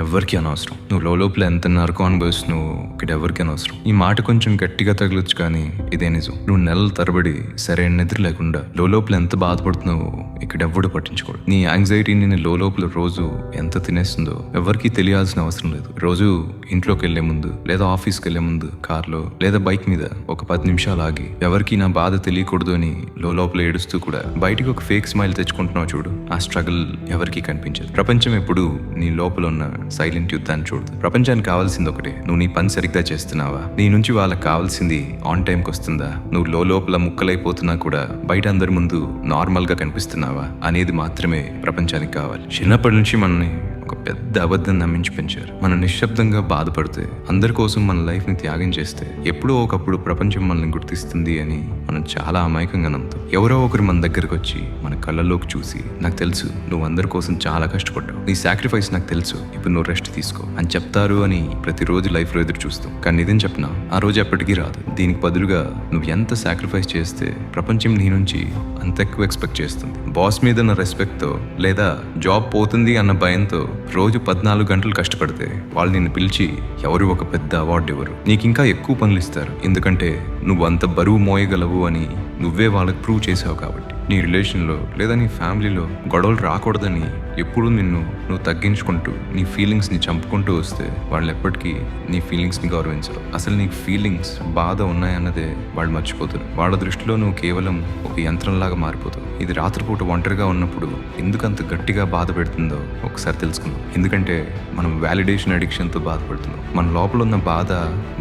ఎవ్వరికీ అనవసరం. నువ్వు లోపల ఎంత నరకం అనుభవిస్తున్నావు ఇక్కడ ఎవరికి అనవసరం. ఈ మాట కొంచెం గట్టిగా తగలొచ్చు కానీ ఇదే నిజం. నువ్వు నెలల తరబడి సరైన నిద్ర లేకుండా లోపల ఎంత బాధపడుతున్నావో ఇక్కడ ఎవ్వడు పట్టించుకోడు. నీ యాంగ్జైటీని నీ లోపల రోజు ఎంత తినేస్తుందో ఎవరికి తెలియాల్సిన అవసరం లేదు. రోజు ఇంట్లోకి వెళ్లే ముందు లేదా ఆఫీస్కి వెళ్లే ముందు కార్లో లేదా బైక్ మీద ఒక 10 నిమిషాలు ఆగి ఎవరికి నా బాధ తెలియకూడదు అని లోపల ఏడుస్తూ కూడా బయటికి ఒక ఫేక్ స్మైల్ తెచ్చుకుంటున్నావు చూడు. ఆ స్ట్రగుల్ ఎవరికి కనిపించదు. ప్రపంచం ఎప్పుడు నీ లోపల ఉన్న సైలెంట్ యుద్ధాన్ని చూడదు. ప్రపంచానికి కావాల్సింది ఒకటే, నువ్వు నీ పని సరిగ్గా చేస్తున్నావా, నీ నుంచి వాళ్ళకి కావాల్సింది ఆన్ టైంకి వస్తుందా, నువ్వు లోపల ముక్కలైపోతున్నా కూడా బయట అందరి ముందు నార్మల్ గా కనిపిస్తున్నావా అనేది మాత్రమే ప్రపంచానికి కావాలి. చిన్నప్పటి నుంచి మనల్ని ఒక పెద్ద అబద్ధం నమ్మించి పెంచారు. మనం నిశ్శబ్దంగా బాధపడితే, అందరి కోసం మన లైఫ్ ని త్యాగం చేస్తే ఎప్పుడో ఒకప్పుడు ప్రపంచం మనల్ని గుర్తిస్తుంది అని మనం చాలా అమాయకంగా నమ్ముతాం. ఎవరో ఒకరు మన దగ్గరకు వచ్చి మన కళ్ళల్లోకి చూసి, నాకు తెలుసు నువ్వు అందరి కోసం చాలా కష్టపడ్డావు, నీ సాక్రిఫైస్ నాకు తెలుసు, ఇప్పుడు నువ్వు రెస్ట్ తీసుకో అని చెప్తారు అని ప్రతిరోజు లైఫ్ లో ఎదురు చూస్తాం. కానీ నిజం చెప్పినా ఆ రోజు ఎప్పటికీ రాదు. దీనికి బదులుగా నువ్వు ఎంత సాక్రిఫైస్ చేస్తే ప్రపంచం నీ నుంచి అంత ఎక్కువ ఎక్స్పెక్ట్ చేస్తుంది. బాస్ మీద ఉన్న రెస్పెక్ట్ తో లేదా జాబ్ పోతుంది అన్న భయంతో రోజు 14 గంటలు కష్టపడితే వాళ్ళు నిన్ను పిలిచి ఎవరు ఒక పెద్ద అవార్డు ఇవ్వరు, నీకు ఇంకా ఎక్కువ పనులు ఇస్తారు. ఎందుకంటే నువ్వు అంత బరువు మోయగలవు అని నువ్వే వాళ్ళకి ప్రూవ్ చేసావు కాబట్టి. నీ రిలేషన్లో లేదా నీ ఫ్యామిలీలో గొడవలు రాకూడదని ఎప్పుడూ నువ్వు తగ్గించుకుంటూ నీ ఫీలింగ్స్ని చంపుకుంటూ వస్తే వాళ్ళు ఎప్పటికీ నీ ఫీలింగ్స్ని గౌరవించరు. అసలు నీకు ఫీలింగ్స్ బాధ ఉన్నాయన్నదే వాళ్ళు మర్చిపోతారు. వాళ్ళ దృష్టిలో నువ్వు కేవలం ఒక యంత్రంలాగా మారిపోతావు. ఇది రాత్రిపూట ఒంటరిగా ఉన్నప్పుడు ఎందుకంత గట్టిగా బాధ పెడుతుందో ఒకసారి తెలుసుకుందాం. ఎందుకంటే మనం వ్యాలిడేషన్ అడిక్షన్తో బాధపడుతున్నాం. మన లోపల ఉన్న బాధ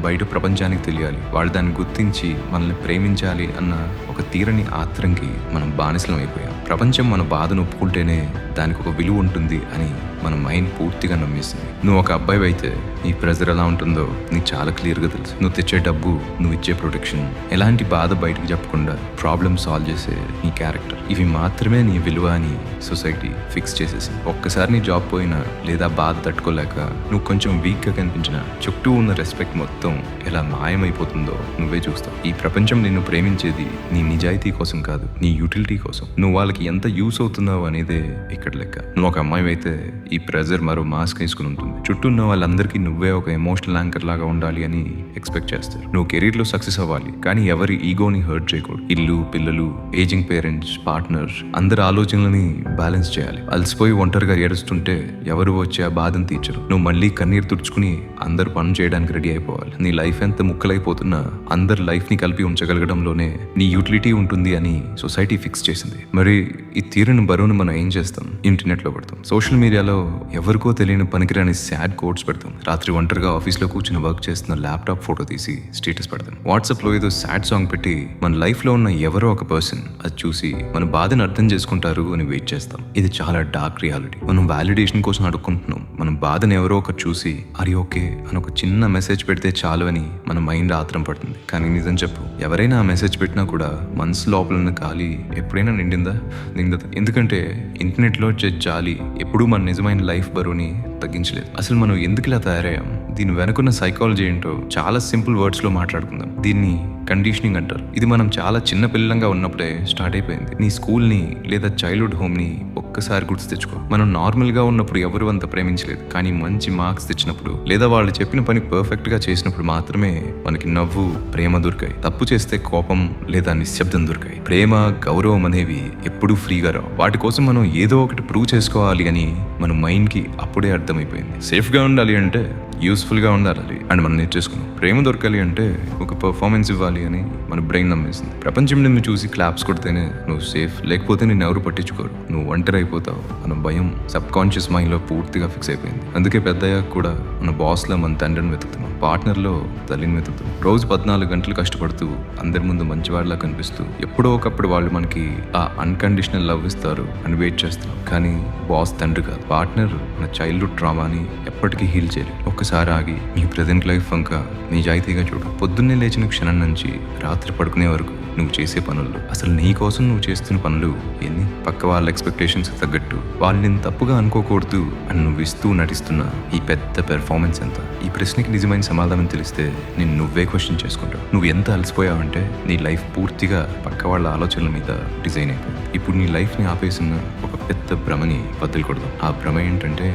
బయట ప్రపంచానికి తెలియాలి, వాళ్ళు దాన్ని గుర్తించి మనల్ని ప్రేమించాలి అన్న ఒక తీరని ఆత్రంకి మనం బానిసలం అయిపోయాం. ప్రపంచం మన బాధను ఒప్పుకుంటేనే దానికి ఒక విలువ ఉంటుంది అని మన మైండ్ పూర్తిగా నమ్మేస్తుంది. నువ్వు ఒక అబ్బాయి అయితే నీ ప్రెజర్ ఎలా ఉంటుందో నీకు చాలా క్లియర్గా తెలుసు. నువ్వు తెచ్చే డబ్బు, నువ్వు ఇచ్చే ప్రొటెక్షన్, ఎలాంటి బాధ బయటకు చెప్పకుండా ప్రాబ్లమ్ సాల్వ్ చేసే నీ క్యారెక్టర్, ఇవి మాత్రమే నీ విలువ అని సొసైటీ ఫిక్స్ చేసేసి ఒక్కసారి నీ జాబ్ పోయినా లేదా బాధ తట్టుకోలేక నువ్వు కొంచెం వీక్గా కనిపించినా చుట్టూ ఉన్న రెస్పెక్ట్ మొత్తం ఎలా మాయమైపోతుందో నువ్వే చూస్తావు. ఈ ప్రపంచం నిన్ను ప్రేమించేది నీ నిజాయితీ కోసం కాదు, నీ యూటిలిటీ కోసం. నువ్వు వాళ్ళకి ఎంత యూస్ అవుతున్నావు అనేదే ఇక్కడ లెక్క. నువ్వు ఒక అమ్మాయి అయితే ఈ ప్రెజర్ మరో మాస్క్ వేసుకుని ఉంటుంది. చుట్టూ ఉన్న వాళ్ళందరికీ నువ్వే ఒక ఎమోషనల్ యాంకర్ లాగా ఉండాలి అని ఎక్స్పెక్ట్ చేస్తారు. నువ్వు కెరీర్ లో సక్సెస్ అవ్వాలి, కానీ ఎవరి ఈగోని హర్ట్ చేయకూడదు. ఇల్లు, పిల్లలు, ఏజింగ్ పేరెంట్స్, పార్ట్నర్, అందరి ఆలోచనలని బ్యాలెన్స్ చేయాలి. అలసిపోయి ఒంటరిగా ఏడుస్తుంటే ఎవరు వచ్చి ఆ బాధను తీర్చరు. నువ్వు మళ్ళీ కన్నీరు తుడుచుకుని అందరు పనులు చేయడానికి రెడీ అయిపోవాలి. నీ లైఫ్ ఎంత ముక్కలైపోతున్నా అందరి లైఫ్ ని కలిపి ఉంచగలగడంలోనే నీ యూటిలిటీ ఉంటుంది అని సొసైటీ ఫిక్స్ చేసింది. మరి ఈ తీరని బరువును మనం ఏం చేస్తాం? ఇంటర్నెట్ లో పెడతాం. సోషల్ మీడియాలో ఎవరికో తెలియని పనికిరాని సాడ్ కోట్స్ పెడతాం. రాత్రి ఒంటరిగా ఆఫీస్లో కూర్చుని వర్క్ చేస్తున్న ల్యాప్టాప్ ఫోటో తీసి స్టేటస్ పెడతాం. వాట్సాప్ లో ఏదో సాడ్ సాంగ్ పెట్టి మన లైఫ్ లో ఉన్న ఎవరో ఒక పర్సన్ అది చూసి మన బాధను అర్థం చేసుకుంటారు అని వెయిట్ చేస్తాం. ఇది చాలా డార్క్ రియాలిటీ. మనం వ్యాలిడేషన్ కోసం అడుక్కుంటున్నాం. మన బాధను ఎవరో ఒకరు చూసి అరే ఓకే అని ఒక చిన్న మెసేజ్ పెడితే చాలు అని మన మైండ్ ఆత్రం పడుతుంది. కానీ నిజం చెప్పు, ఎవరైనా ఆ మెసేజ్ పెట్టినా కూడా మనసు లోపల ఉన్న ఖాళీ ఎప్పుడైనా నిండిందా? నిండదు. ఎందుకంటే ఇంటర్నెట్ లో జాలి ఎప్పుడూ మన నిజమైన లైఫ్ బరువుని తగ్గించలేదు. అసలు మనం ఎందుకు ఇలా తయారయ్యాం? దీని వెనుకున్న సైకాలజీ ఏంటో చాలా సింపుల్ వర్డ్స్ లో మాట్లాడుకుందాం. దీన్ని కండిషనింగ్ అంటారు. ఇది మనం చాలా చిన్న పిల్లలంగా ఉన్నప్పుడే స్టార్ట్ అయిపోయింది. నీ స్కూల్ ని లేదా చైల్డ్హుడ్ హోమ్ ని ఒక్కసారి గుర్తు తెచ్చుకో. మనం నార్మల్ గా ఉన్నప్పుడు ఎవరు అంత ప్రేమించలేదు, కానీ మంచి మార్క్స్ తెచ్చినప్పుడు లేదా వాళ్ళు చెప్పిన పని పర్ఫెక్ట్ గా చేసినప్పుడు మాత్రమే మనకి నవ్వు, ప్రేమ దొరికాయి. తప్పు చేస్తే కోపం లేదా నిశ్శబ్దం దొరికాయి. ప్రేమ, గౌరవం అనేవి ఎప్పుడూ ఫ్రీగా రావు. వాటి కోసం మనం ఏదో ఒకటి ప్రూవ్ చేసుకోవాలి అని మన మైండ్ కి అప్పుడే అర్థమైపోయింది. సేఫ్ గా ఉండాలి అంటే యూస్ఫుల్ గా ఉండాలి అని మనం నేర్చేసుకున్నాం. ప్రేమ దొరకాలి అంటే ఒక పర్ఫార్మెన్స్ ఇవ్వాలి అని మన బ్రెయిన్ నమ్మేసింది. ప్రపంచం నిన్ను చూసి క్లాప్స్ కొడితేనే నువ్వు సేఫ్, లేకపోతే నిన్ను ఎవరు పట్టించుకోరు, నువ్వు ఒంటరి అయిపోతావు అన్న భయం సబ్ కాన్షియస్ మైండ్ లో పూర్తిగా ఫిక్స్ అయిపోయింది. అందుకే పెద్దయ్యాక కూడా మన బాస్ లో మన తండ్రిని వెతుకుతున్నాం, పార్ట్నర్ లో తల్లిని వెతుకుతున్నాం. రోజు 14 గంటలు కష్టపడుతూ అందరి ముందు మంచివాడిలా కనిపిస్తూ ఎప్పుడో ఒకప్పుడు వాళ్ళు మనకి ఆ అన్కండిషనల్ లవ్ ఇస్తారు అని వెయిట్ చేస్తున్నాం. కానీ బాస్ తండ్రి కాదు, పార్ట్నర్ మన చైల్డ్హుడ్ ట్రామాని ఎప్పటికీ హీల్ చేయలేదు. ఒక్కసారి ఆగి నీ ప్రజెంట్ లైఫ్ వంక నిజాయితీగా చూడు. పొద్దున్నే లేచిన క్షణం నుంచి రాత్రి పడుకునే వరకు నువ్వు చేసే పనుల్లో అసలు నీ కోసం నువ్వు చేస్తున్న పనులు ఎన్ని? పక్క వాళ్ళ ఎక్స్పెక్టేషన్స్ తగ్గట్టు వాళ్ళు నేను తప్పుగా అనుకోకూడదు అని నువ్వు ఇస్తూ నటిస్తున్న ఈ పెద్ద పెర్ఫార్మెన్స్ ఎంత? ఈ ప్రశ్నకి నిజమైన సమాధానం తెలిస్తే నేను నువ్వే క్వశ్చన్ చేసుకుంటావు. నువ్వు ఎంత అలసిపోయావంటే నీ లైఫ్ పూర్తిగా పక్క వాళ్ళ ఆలోచనల మీద డిజైన్ అయిపోయింది. ఇప్పుడు నీ లైఫ్ని ఆపేసిన ఒక పెద్ద భ్రమని వదిలికూడదు. ఆ భ్రమ ఏంటంటే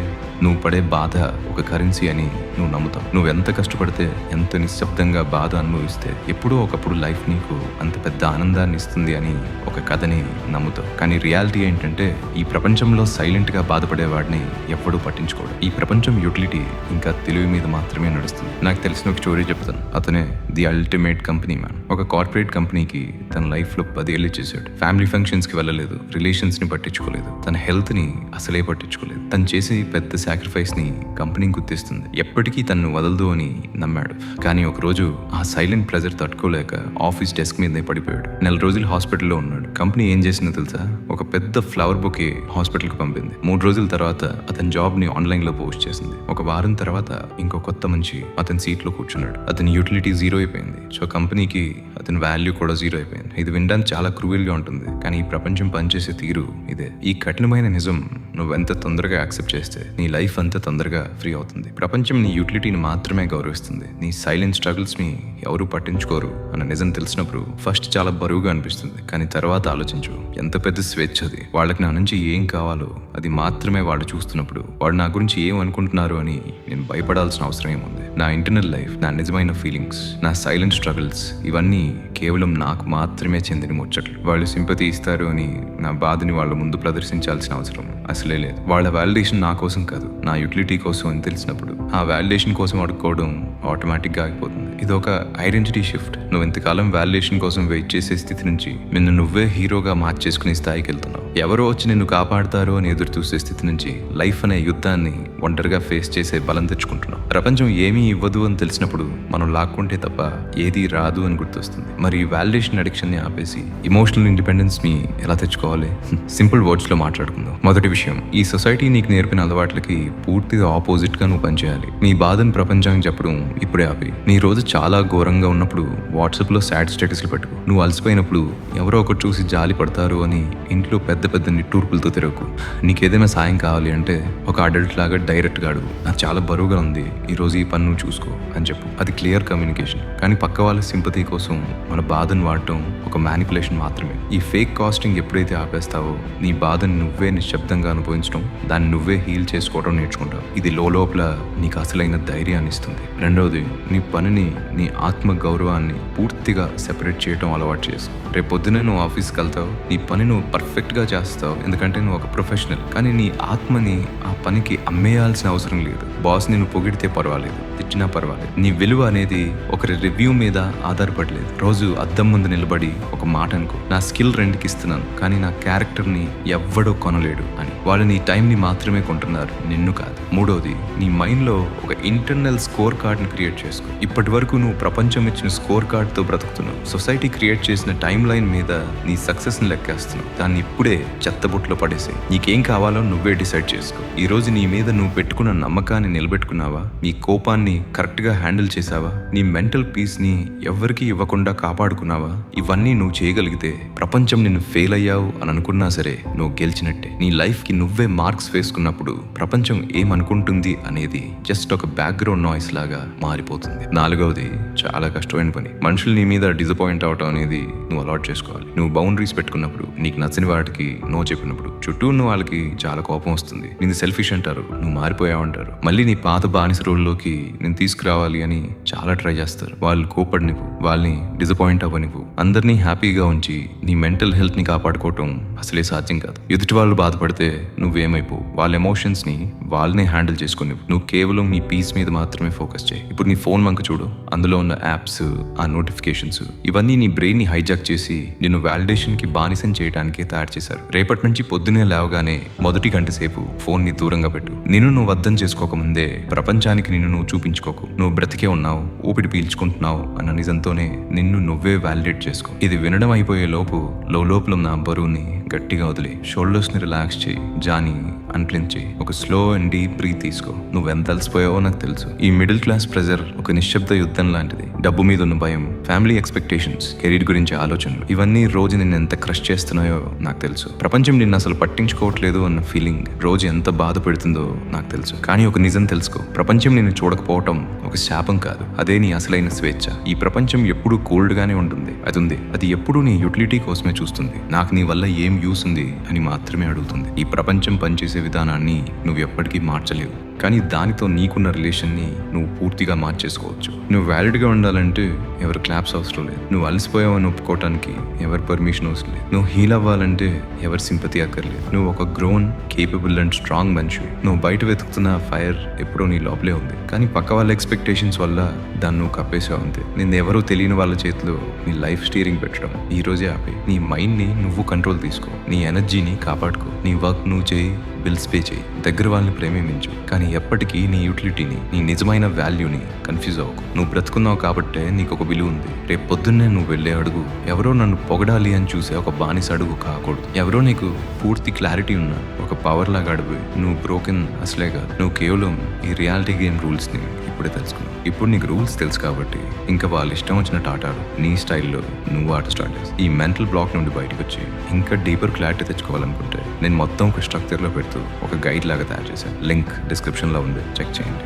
నువ్వు పడే బాధ ఒక కరెన్సీ అని నువ్వు నమ్ముతావు. నువ్వు ఎంత కష్టపడితే, ఎంత నిశ్శబ్దంగా బాధ అనుభవిస్తే ఎప్పుడో ఒకప్పుడు లైఫ్ నీకు అంత పెద్ద ఆనందాన్ని ఇస్తుంది అని ఒక కథని నమ్ముతావు. కానీ రియాలిటీ ఏంటంటే ఈ ప్రపంచంలో సైలెంట్గా బాధపడేవాడిని ఎప్పుడూ పట్టించుకోడు. ఈ ప్రపంచం యూటిలిటీ ఇంకా తెలివి మీద మాత్రమే నడుస్తుంది. నాకు తెలిసిన ఒక స్టోరీ చెప్తాను. అతనే ది అల్టిమేట్ కంపెనీ మ్యాన్. ఒక కార్పొరేట్ కంపెనీకి తన లైఫ్లో 10 ఏళ్ళు చేశాడు. ఫ్యామిలీ ఫంక్షన్స్కి వెళ్ళలేదు, రిలేషన్స్ని పట్టించుకోలేదు, తన హెల్త్ని అసలే పట్టించుకోలేదు. తను చేసి పెద్ద సాక్రిఫైస్ని కంపెనీ గుర్తిస్తుంది. ఎప్పటికీ తను వదలదు అని నమ్మాడు. కానీ ఒకరోజు ఆ సైలెంట్ ప్రెజర్ తట్టుకోలేక ఆఫీస్ డెస్క్ మీదే పడిపోయాడు. 4 రోజులు హాస్పిటల్లో ఉన్నాడు. కంపెనీ ఏం చేసిందో తెలుసా? ఒక పెద్ద ఫ్లవర్ బొకే హాస్పిటల్కి పంపింది. 3 రోజుల తర్వాత అతని జాబ్ని ఆన్లైన్లో పోస్ట్ చేసింది. ఒక వారం తర్వాత ఇంకో కొత్త మనిషి అతని సీట్లో కూర్చున్నాడు. అతని యూటిలిటీ జీరో అయిపోయింది. సో కంపెనీకి అతని వాల్యూ కూడా జీరో అయిపోయింది. ఇది వినడానికి చాలా క్రూయల్గా ఉంటుంది, కానీ ఈ ప్రపంచం పనిచేసే తీరు ఇదే. ఈ కఠినమైన నిజం నువ్వెంత తొందరగా యాక్సెప్ట్ చేస్తే నీ లైఫ్ అంత తొందరగా ఫ్రీ అవుతుంది. ప్రపంచం నీ యూటిలిటీని మాత్రమే గౌరవిస్తుంది. నీ సైలెంట్ స్ట్రగుల్స్ని ఎవరు పట్టించుకోరు అన్న నిజం తెలిసినప్పుడు ఫస్ట్ చాలా బరువుగా అనిపిస్తుంది, కానీ తర్వాత ఆలోచించు, ఎంత పెద్ద స్వేచ్ఛ అది. వాళ్ళకి నా నుంచి ఏం కావాలో అది మాత్రమే వాళ్ళు చూస్తున్నప్పుడు వాడు నా గురించి ఏం అనుకుంటున్నారు అని నేను భయపడాల్సిన అవసరం ఏముంది? నా ఇంటర్నల్ లైఫ్, నా నిజమైన ఫీలింగ్స్, నా సైలెంట్ స్ట్రగుల్స్ ఇవన్నీ కేవలం నాకు మాత్రమే చెందిన ముచ్చట్లు. వాళ్ళు సింపతి ఇస్తారు అని నా బాధని వాళ్ళ ముందు ప్రదర్శించాల్సిన అవసరం అసలే లేదు. వాళ్ళ వాలిడేషన్ నా కోసం కాదు, నా యూటిలిటీ కోసం అని తెలిసినప్పుడు ఆ వాలిడేషన్ కోసం అడుక్కోవడం ఆటోమేటిక్గా ఆగిపోతుంది. ఇది ఒక ఐడెంటిటీ షిఫ్ట్. నువ్వు ఇంతకాలం వాలిడేషన్ కోసం వెయిట్ చేసే స్థితి నుంచి నిన్ను నువ్వే హీరోగా మార్చేసుకునే స్థాయికి వెళ్తున్నావు. ఎవరో వచ్చి నిన్ను కాపాడతారో అని ఎదురు చూసే స్థితి నుంచి లైఫ్ అనే యుద్ధాన్ని ఒంటరిగా ఫేస్ చేసే బలం తెచ్చుకుంటున్నావు. ప్రపంచం ఏమీ ఇవ్వదు అని తెలిసినప్పుడు మనం లాక్కుంటే తప్ప ఏది రాదు అని గుర్తొస్తుంది. మరి వాలిడేషన్ అడిక్షన్ని ఆపేసి ఇమోషనల్ ఇండిపెండెన్స్ ని ఎలా తెచ్చుకోవాలి? సింపుల్ వర్డ్స్ లో మాట్లాడుకుందాం. మొదటి విషయం, ఈ సొసైటీ నీకు నేర్పిన అలవాట్లకి పూర్తిగా ఆపోజిట్ గా నువ్వు పనిచేయాలి. నీ బాధను ప్రపంచానికి చెప్పడం ఇప్పుడే ఆపి. నీ రోజు చాలా ఘోరంగా ఉన్నప్పుడు వాట్సాప్ లో సాడ్ స్టేటస్లు పెట్టుకో. నువ్వు అలసిపోయినప్పుడు ఎవరో ఒకటి చూసి జాలి పడతారు అని ఇంట్లో పెద్ద పెద్ద నిట్టూర్పులతో తిరగకు. నీకేదైనా సాయం కావాలి అంటే ఒక అడల్ట్ లాగా డైరెక్ట్ గా అడుగు. నాకు చాలా బరువుగా ఉంది, ఈ రోజు ఈ పని నువ్వు చూసుకో అని చెప్పు. అది క్లియర్ కమ్యూనికేషన్. కానీ పక్క వాళ్ళ సింపతి కోసం మన బాధను వాడటం ఒక మ్యానిపులేషన్ మాత్రమే. ఈ ఫేక్ కాస్టింగ్ ఎప్పుడైతే ఆపేస్తావో నీ బాధను నువ్వే నిశ్శబ్దంగా అనుభవించడం, దాన్ని నువ్వే హీల్ చేసుకోవడం నేర్చుకుంటావు. ఇది లోపల నీకు అసలైన ధైర్యాన్ని ఇస్తుంది. రెండవది, నీ పనిని, నీ ఆత్మ గౌరవాన్ని పూర్తిగా సెపరేట్ చేయడం అలవాటు చేసుకో. రేపు పొద్దునే నువ్వు ఆఫీస్కి వెళ్తావు, నీ పని నువ్వు పర్ఫెక్ట్గా చేస్తావు, ఎందుకంటే నువ్వు ఒక ప్రొఫెషనల్. కానీ నీ ఆత్మని ఆ పనికి అమ్మేయాల్సిన అవసరం లేదు. బాస్ నిన్ను పొగిడితే పర్వాలేదు, తిట్టినా పర్వాలేదు. నీ విలువ అనేది ఒకరి రివ్యూ మీద ఆధారపడలేదు. రోజు అద్దం ముందు నిలబడి ఒక మాట అనుకో, నా స్కిల్ రెండుకి ఇస్తున్నాను, కానీ నా క్యారెక్టర్ని ఎవ్వడో కొనలేడు అని. వాళ్ళు నీ టైంని మాత్రమే కొంటున్నారు, నిన్ను కాదు. మూడోది, నీ మైండ్లో ఒక ఇంటర్నల్ స్కోర్ కార్డ్ని క్రియేట్ చేసుకో. ఇప్పటి వరకు నువ్వు ప్రపంచం ఇచ్చిన స్కోర్ కార్డ్తో బ్రతుకుతున్నావు. సొసైటీ క్రియేట్ చేసిన టైం లైన్ మీద నీ సక్సెస్ని లెక్కేస్తున్నావు. దాన్ని ఇప్పుడే చెత్తబుట్లో పడేసి నీకేం కావాలో నువ్వే డిసైడ్ చేసుకో. ఈ రోజు నీ మీద నువ్వు పెట్టుకున్న నమ్మకాన్ని నిలబెట్టుకున్నావా? నీ కోపాన్ని కరెక్ట్గా హ్యాండిల్ చేసావా? నీ మెంటల్ పీస్ని ఎవరికి ఇవ్వకుండా కాపాడుకున్నావా? ఇవన్నీ నువ్వు చేయగలిగితే ప్రపంచం నిన్ను ఫెయిల్ అయ్యావు అని అనుకున్నా సరే నువ్వు గెలిచినట్టే. నీ లైఫ్కి నువ్వే మార్క్స్ వేసుకున్నప్పుడు ప్రపంచం ఏమనుకుంటుంది అనేది జస్ట్ ఒక బ్యాక్గ్రౌండ్ నాయిస్ లాగా మారిపోతుంది. నాలుగవది, చాలా కష్టమైన పని. మనుషులు నీ మీద డిసప్పాయింట్ అవటం అనేది నువ్వు అలవాటు చేసుకోవాలి. నువ్వు బౌండరీస్ పెట్టుకున్నప్పుడు, నీకు నచ్చని వాటికి నో చెప్పినప్పుడు చుట్టూ ఉన్న వాళ్ళకి చాలా కోపం వస్తుంది. నిన్ను సెల్ఫిష్ అంటారు, నువ్వు మారిపోయావు అంటారు. మళ్ళీ నీ పాత బానిస రోజుల్లోకి నేను తీసుకురావాలి అని చాలా ట్రై చేస్తారు. వాళ్ళు కోపడినివ్వు, వాళ్ళని డిసప్పాయింట్ అవ్వనివ్వు. అందరినీ హ్యాపీగా ఉంచి నీ మెంటల్ హెల్త్ ని కాపాడుకోవటం అసలే సాధ్యం కాదు. ఎదుటి వాళ్ళు బాధపడితే నువ్వేమైపోవు. వాళ్ళ ఎమోషన్స్ ని వాళ్ళనే హ్యాండిల్ చేసుకుని నువ్వు కేవలం నీ పీస్ మీద మాత్రమే ఫోకస్ చేయి. ఇప్పుడు నీ ఫోన్ వంక చూడు, అందులో ఉన్న యాప్స్, ఆ నోటిఫికేషన్స్ ఇవన్నీ నీ బ్రెయిన్ ని హైజాక్ చేసి నిన్ను వాలిడేషన్ కి బానిసం చేయడానికి తయారు చేశారు. రేపటి నుంచి పొద్దునే లేవగానే మొదటి గంట సేపు ఫోన్ ని దూరంగా పెట్టు. నిన్ను నువ్వు అర్థం చేసుకోకముందే ప్రపంచానికి నిన్ను నువ్వు చూపించుకోకు. నువ్వు బ్రతికే ఉన్నావు, ఊపిరి పీల్చుకుంటున్నావు అన్న నిజంతోనే నిన్ను నువ్వే వాలిడేట్ చేసుకో. ఇది వినడం అయిపోయే లోపు లోపల ఉన్న బరువుని గట్టిగా వదిలి షోల్డర్స్ ని రిలాక్స్ చేయి. జానీ, అన్క్లించి ఒక స్లో అండ్ డీప్ బ్రీత్ తీసుకో. నువ్వు ఎంత అలసిపోయావో నాకు తెలుసు. ఈ మిడిల్ క్లాస్ ప్రెజర్ ఒక నిశ్శబ్ద యుద్ధం లాంటిది. డబ్బు మీద ఉన్న భయం, ఫ్యామిలీ ఎక్స్పెక్టేషన్స్, కెరీర్ గురించి ఆలోచనలు, ఇవన్నీ రోజు నిన్ను ఎంత క్రష్ చేస్తున్నాయో నాకు తెలుసు. ప్రపంచం నిన్ను అసలు పట్టించుకోవట్లేదు అన్న ఫీలింగ్ రోజు ఎంత బాధ పెడుతుందో నాకు తెలుసు. కానీ ఒక నిజం తెలుసుకో, ప్రపంచం నిన్ను చూడకపోవటం ఒక శాపం కాదు, అదే నీ అసలైన స్వేచ్ఛ. ఈ ప్రపంచం ఎప్పుడూ కోల్డ్ గానే ఉంటుంది. అది ఎప్పుడూ నీ యూటిలిటీ కోసమే చూస్తుంది. నాకు నీ వల్ల ఏం యూస్ ఉంది అని మాత్రమే అడుగుతుంది. ఈ ప్రపంచం పనిచేసే విధానాన్ని నువ్వు ఎప్పటికీ మార్చలేవు, కానీ దానితో నీకున్న రిలేషన్ని నువ్వు పూర్తిగా మార్చేసుకోవచ్చు. నువ్వు వ్యాలిడ్గా ఉండాలంటే ఎవరు క్లాప్స్ అవసరం లేదు. నువ్వు అలసిపోయావని ఒప్పుకోవటానికి ఎవరి పర్మిషన్ అవసరం లేదు. నువ్వు హీల్ అవ్వాలంటే ఎవరి సింపతి అక్కర్లేదు. నువ్వు ఒక గ్రోన్, కేపబుల్ అండ్ స్ట్రాంగ్ మనిషి. నువ్వు బయట వెతుకుతున్న ఫైర్ ఎప్పుడో నీ లోపలే ఉంది, కానీ పక్క వాళ్ళ ఎక్స్పెక్టేషన్స్ వల్ల దాన్ని నువ్వు కప్పేసావు అంతే. నిన్ను ఎవరో తెలియని వాళ్ళ చేతిలో నీ లైఫ్ స్టీరింగ్ పెట్టడం ఈ రోజే ఆపే. నీ మైండ్ని నువ్వు కంట్రోల్ తీసుకో, నీ ఎనర్జీని కాపాడుకో, నీ వర్క్ నువ్వు చేయి, బిల్స్ పే చేయి, దగ్గర వాళ్ళని ప్రేమించు, కానీ ఎప్పటికీ నీ యూటిలిటీని, నీ నిజమైన వాల్యూని కన్ఫ్యూజ్ అవ్వకు. నువ్వు బ్రతుకున్నావు కాబట్టే నీకు ఒక విలువ ఉంది. రేపు పొద్దున్నే నువ్వు వెళ్ళే అడుగు ఎవరో నన్ను పొగడాలి అని చూసే ఒక బానిస అడుగు కాకూడదు. ఎవరో నీకు పూర్తి క్లారిటీ ఉన్న ఒక పవర్ లాగా అడుగు. నువ్వు బ్రోకెన్ అసలే కాదు, నువ్వు కేవలం ఈ రియాలిటీ గేమ్ రూల్స్ని ఇప్పుడే తెలుసుకున్నావు. ఇప్పుడు నీకు రూల్స్ తెలుసు కాబట్టి ఇంకా వాళ్ళ ఇష్టం వచ్చినట్టు ఆట ఆడు. నీ స్టైల్లో నువ్వు ఆట స్టార్ట్ చేసి ఈ మెంటల్ బ్లాక్ నుండి బయటకు వచ్చి ఇంకా డీపర్ క్లారిటీ తెచ్చుకోవాలనుకుంటే నేను మొత్తం ఒక స్ట్రక్చర్లో పెడుతూ ఒక గైడ్ లాగా తయారు చేశాను. లింక్ డిస్క్రిప్షన్లో ఉంది, చెక్ చేయండి.